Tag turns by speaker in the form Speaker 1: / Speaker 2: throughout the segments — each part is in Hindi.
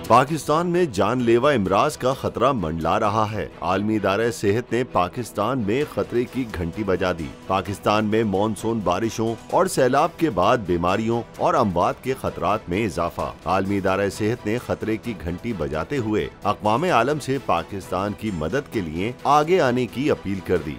Speaker 1: पाकिस्तान में जानलेवा इमराज का खतरा मंडला रहा है। आलमी इदारे सेहत ने पाकिस्तान में खतरे की घंटी बजा दी। पाकिस्तान में मानसून बारिशों और सैलाब के बाद बीमारियों और अमवात के खतरात में इजाफा। आलमी इदारे सेहत ने खतरे की घंटी बजाते हुए अक़वाम आलम से पाकिस्तान की मदद के लिए आगे आने की अपील कर दी।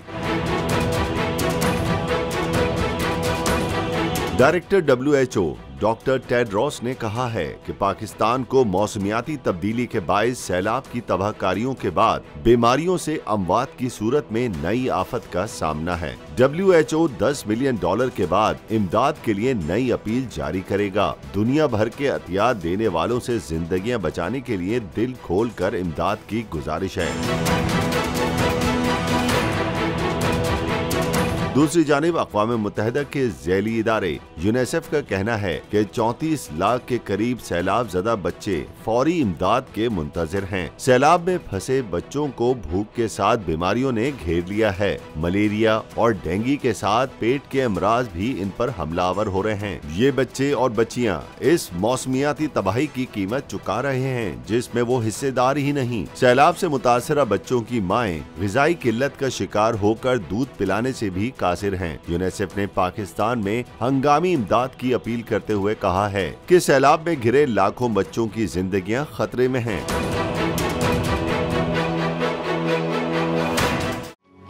Speaker 1: डायरेक्टर WHO डॉक्टर टेड्रोस ने कहा है कि पाकिस्तान को मौसमियाती तब्दीली के बायस सैलाब की तबाहकारियों के बाद बीमारियों से अमवात की सूरत में नई आफत का सामना है। WHO $10 मिलियन के बाद इमदाद के लिए नई अपील जारी करेगा। दुनिया भर के अतियात देने वालों से जिंदगियां बचाने के लिए दिल खोल कर इमदाद की गुजारिश है। दूसरी जानिब अक़वाम मुत्तहिदा के झैली इदारे यूनिसेफ का कहना है कि 34 लाख के करीब सैलाब ज़दा बच्चे फौरी इमदाद के मुंतज़िर हैं। सैलाब में फंसे बच्चों को भूख के साथ बीमारियों ने घेर लिया है। मलेरिया और डेंगू के साथ पेट के अमराज भी इन पर हमलावर हो रहे हैं। ये बच्चे और बच्चियां इस मौसमियाती तबाही की कीमत चुका रहे हैं, जिसमें वो हिस्सेदार ही नहीं। सैलाब से मुतासरा बच्चों की माएँ ग़िज़ाई किल्लत का शिकार होकर दूध पिलाने से भी कासिर हैं। यूनिसेफ ने पाकिस्तान में हंगामी इमदाद की अपील करते हुए कहा है कि सैलाब में घिरे लाखों बच्चों की जिंदगियां खतरे में हैं।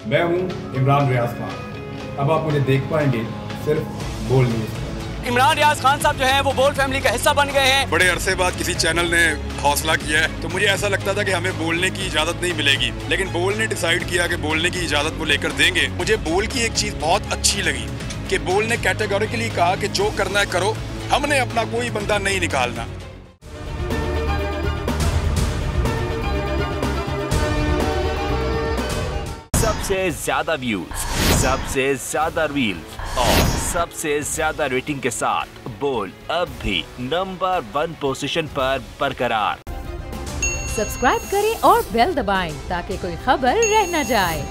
Speaker 2: मैं हूं इमरान रियाज खान। अब आप मुझे देख पाएंगे सिर्फ बोल न्यूज़।
Speaker 3: इमरान रियाज खान साहब जो हैं वो बोल फैमिली का हिस्सा बन गए हैं।
Speaker 4: बड़े अरसे बाद किसी चैनल ने हौसला किया है, तो मुझे ऐसा लगता था कि हमें बोलने की इजाजत नहीं मिलेगी, लेकिन बोल ने डिसाइड किया कि बोलने की इजाजत वो लेकर देंगे। मुझे बोल की एक चीज बहुत अच्छी लगी कि बोल ने कैटेगोरिकली कहा कि जो करना है करो, हमने अपना कोई बंदा नहीं निकालना।
Speaker 5: सबसे ज्यादा व्यूज, सबसे ज्यादा रील्स और सबसे ज्यादा रेटिंग के साथ बोल अब भी नंबर 1 पोजीशन पर बरकरार।
Speaker 6: सब्सक्राइब करें और बेल दबाएं ताकि कोई खबर रह न जाए।